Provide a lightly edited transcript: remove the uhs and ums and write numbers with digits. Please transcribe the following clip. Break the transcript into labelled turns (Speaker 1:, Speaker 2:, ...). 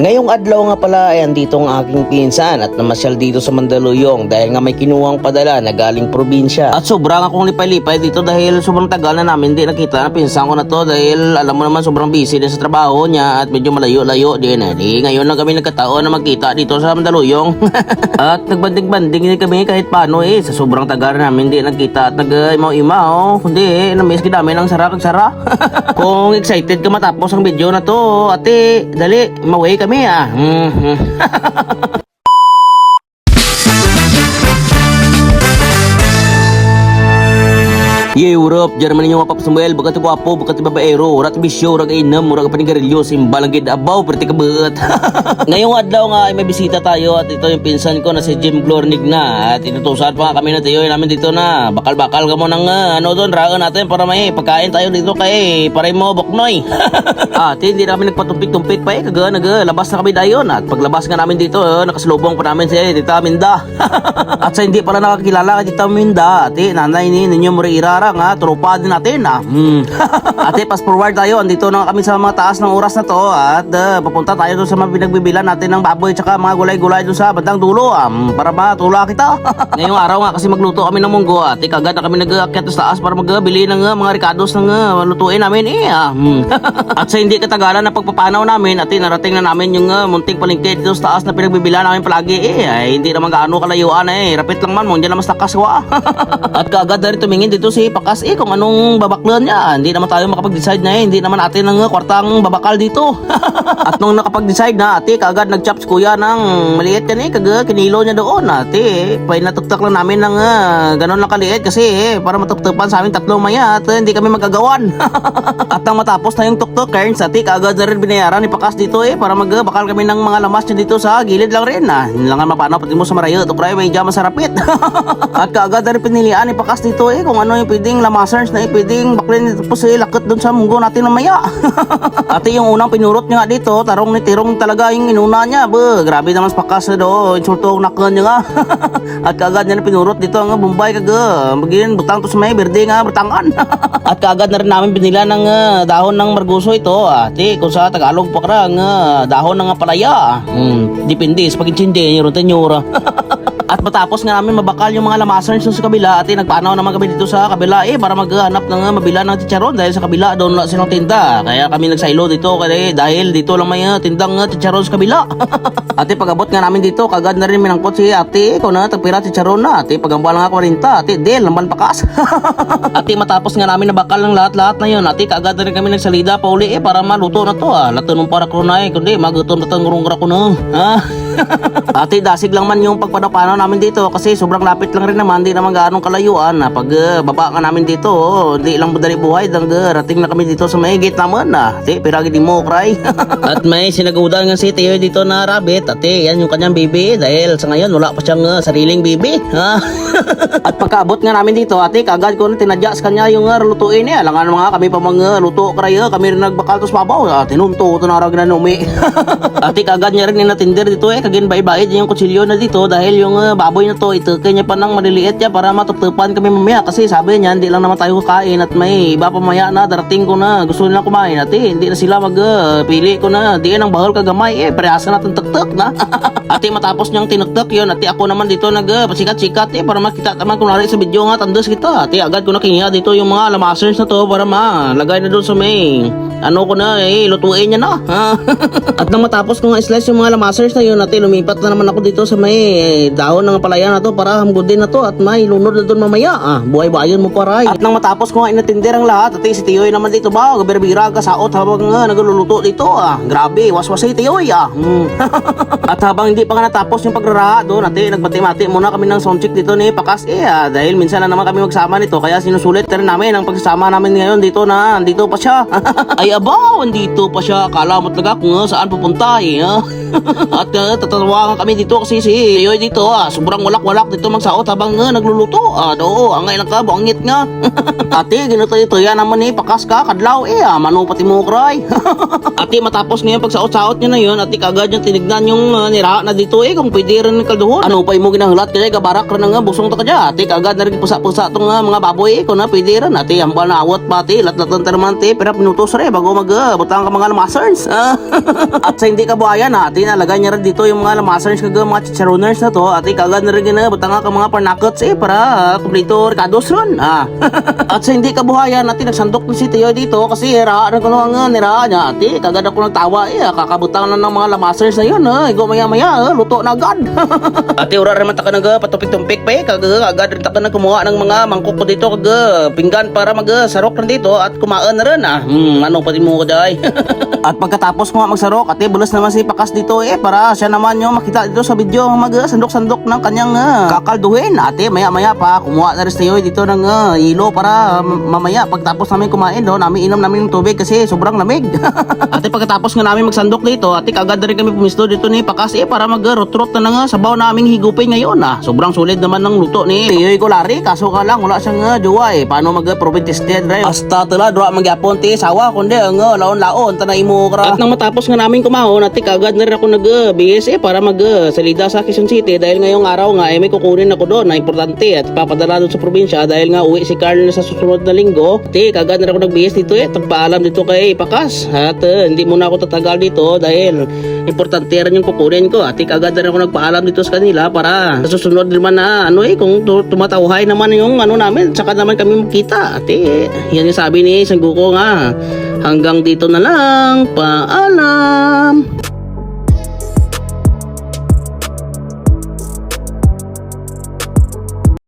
Speaker 1: Ngayong adlaw nga pala ay andito ang aking pinsan at namasyal dito sa Mandaluyong dahil nga may kinuwang padala na galing probinsya. At sobrang akong lipay-lipay dito dahil sobrang tagal na namin di nakita na pinsan ko na to dahil alam mo naman sobrang busy din sa trabaho niya at medyo malayo-layo din. Di ngayon lang kami nagkataon na magkita dito sa Mandaluyong. At nagbanding-banding din kami kahit paano sa sobrang tagal na namin di nagkita at nag-imaw-imaw. Kundi na-miss kami ng sara-sara. Kung excited ka matapos ang video na to, ate, dali, maway kami Europe, Germany yung mapapasumel, bagat guwapo, bagat babaero, urat bisyo, urag inam, urag panigarilyo, simbalang gid abaw, perti kabet. Ngayong adlaw nga ay may bisita tayo at ito yung pinsan ko na si Jim Glornig na at inutusan pa kami na tayo namin dito na bakal-bakal ka mo ng doon, ragan natin para may pagkain tayo dito kay paray mo boknoy. At hindi na kami nagpatumpik-tumpik pa labas na kami dayon at paglabas nga namin dito, nakasalubong pa namin si Tita Minda. At sa hindi pala nakakilala kay Tita Minda, ati nanay ni ninyo Murira nga tropa din natin Ate, fast forward tayo, andito na kami sa mga taas ng oras na to at papunta tayo doon sa mga pinagbibilan natin ng baboy tsaka mga gulay-gulay doon sa bandang dulo para matula kita. Ngayong araw nga kasi magluto kami ng munggo at kagad na kami nag-aakyat sa taas para magbili ng mga ricados ng lutuin namin At sa hindi katagalan na pagpapanaw namin at narating na namin yung munting palengke dito sa taas na pinagbibilan namin palagi ay hindi naman gaano kalayuan rapit lang man mo, hindi naman takas ko At kagad na rin tumingin dito si Pakas kung anong babaklan niya. Hindi naman tayo makapag-decide na hindi naman atin ng kwartang babakal dito. At nung nakapag-decide na ate, kagad nag-chop si kuya ng maliit yan kinilo niya doon ate. Painatugtak lang namin ng ganon lang kaliit kasi para matuptupan sa amin tatlong maya at hindi kami magagawan. At nang matapos na yung tuktok Kerns ate, kagad na rin binayaran ni Pakas dito para magbakal kami ng mga lamas niya dito sa gilid lang rin hindi lang nga mapano pati mo sa marayo ito pre may dyan masarapit. At kagad na rin pinilian ni Pakas dito kung ano yung pwedeng lamasers na pwedeng baklin po lakot dun sa munggo natin mamaya. Ate, yung unang pinurot niya nga dito, tarong ni tirong talaga yung inuna niya. Grabe naman Pakas do, insulto nakan niya nga. At kagad niya na pinurot dito ang Bombay magiging butang to sa may berde nga bertangan. At kagad na rin namin binila ng dahon ng marguso ito ate, kung sa Tagalog pa karang dahon ng palaya. Depende sa pag-intindi yung tenyura. At matapos nga namin mabakal yung mga lamasers sa kabila ate, nagpanaw naman kami dito sa kabila para maghanap ng mabila ng chicharon dahil sa kabila doon lang silang tinda. Kaya kami nagsailo dito dahil dito lang may tindang chicharon sa kabila. Ate, pag-abot nga namin dito, kagad na rin minangkot si ate ko na tagpira chicharon na ate, pagambal nga 40 ate, del naman Pakas. Ate, matapos nga namin nabakal ng lahat-lahat na yun ate, kagad na rin kami nagsalida pa uli para maluto na to lato nung para krunay kundi magutom na tangurong ko na ate, dasig lang man yung pagpadapanaw namin dito kasi sobrang lapit lang rin naman, di naman gaanong kalayuan pag baba nga namin dito di lang madali buhay rating na kami dito sa may gate naman ate, piragi di mo cry. At may sinagudan nga si Teo dito na rabbit ate, yan yung kanyang baby dahil sa ngayon wala pa siyang sariling baby At pagkaabot nga namin dito ate, kagad ko na tinadya sa kanya yung lutuin niya lang nga kami pa mga luto cry kami rin nagbakal tos babaw tinunto ito na rag na numi. Ate, kagad niya rin natinder dito kagin bay-bay yung kutsilyo na dito dahil yung baboy na to itukay niya pa ng maliliit niya para matuptupan kami mamaya kasi sabi niya hindi lang naman tayo kakain at may iba pa mamaya na darating ko na gusto nila kumain ate, hindi na sila magpili ko na di ang bahol kagamay parehasa natin tuktok na. Ate, matapos niyang tinuktok yun ate, ako naman dito nagpasikat-sikat para makita naman kunwari sa video nga tandos kita ate, agad ko na kiniha dito yung mga lamasers na to para malagay na doon sa may ko na lutuin niya na At nang matapos ko nga slice yung mga lamasers na yun ate, lumipat na naman ako dito sa may dahon ng palaya na to para hamgodin na to at may lunod na doon mamaya buhay-bayon mo paray. At nang matapos ko nga inatinder ang lahat ate, si Tiyoy naman dito gabira-bira ka saot habang nagluluto dito grabe, waswas si Tiyoy At habang hindi pa nga natapos yung pagrara doon ate, nagbati-mati muna kami ng soundcheck dito ni Pakas dahil minsan na naman kami magsama nito kaya sinusulit rin namin ang pagsasama namin ngayon dito na andito pa siya. Ay abaw, andito pa siya, akala mo talaga kung saan pupunta At tatawagan kami dito kasi si Tiyoy dito sobrang walak-walak dito magsaot habang nagluluto oo, angay lang ka, buangit nga Ate, ginito ito yan naman eh, pakas ka, kadlaw eh, mano pati mo kray. Ate, matapos ngayon pagsaot-saot niya na yun, ate kagad niya tinignan yung nira na dito eh, kung pwede rin ng kalduhon. Ano pa mo ginahulat kaya gabarak rin nga, busong ta ka dya. Ate, kagad na rin pusa-pusa itong mga baboy eh, kung na pwede rin. Ate, hambal na awat pa ate, lat-latan ta naman ate, pero pinutos rin bago butang ka mga lamasers. At sa hindi ka buhayan ate, nalagay niya rin dito yung mga lamasers kaga mga chicharoners na to, ate kagad na rin butang ka mga parnakots eh, para kumplito ricados ron. At sa hindi kabuhayan natin nagsandok na si Tio dito kasi hiraan ko nga niraan niya ate kagad ako nagtawa eh kakabutang na ng mga lamasers na yun igo maya maya luto na agad. Ate ura naman taka naga patupik-tumpik pa eh kagad rin taka na kumuha ng mga mangkok ko dito kaga pinggan para sarok rin dito at kumaan na rin ano pati mo ko day. At pagkatapos ko magsarok ate bulas naman si Pakas dito eh para siya naman yung makita dito sa video sandok-sandok ng kanyang kakalduhin ate maya maya pa kumuha na rin si Tio dito ng ilo para mamaya pagtapos namin kumain namin inom namin ng tubig kasi sobrang lamig. Ate pagkatapos nga namin magsandok dito ate kagad na rin kami pumisto dito ni Pakas para mag-rot-rot na nga sabaw naming higupin ngayon sobrang sulit naman ng luto ni Tio Colari kaso ka lang wala siyang jowa paano mag-proven tested right hasta tala dura magyapon ti sawa kundi ang laon-laon tanay mo kra. At nang matapos nga namin kumahon ate kagad na rin ako nag-BS para mag-salida sa Quezon City dahil ngayong araw nga may kukunin ako doon na importante at papadala doon sa probinsya dahil nga uwi si Carl sa susunod na linggo. Ate, kagad na ako nag-BS dito tagpaalam dito kay Pakas. At hindi muna ako tatagal dito dahil importante rin yung kukunin ko. Ate, kagad na ako nagpaalam dito sa kanila para sa susunod naman na kung tumatawhay naman yung namin, saka naman kami magkita. Ate, yan yung sabi ni Sangguko nga. Hanggang dito na lang. Paalam.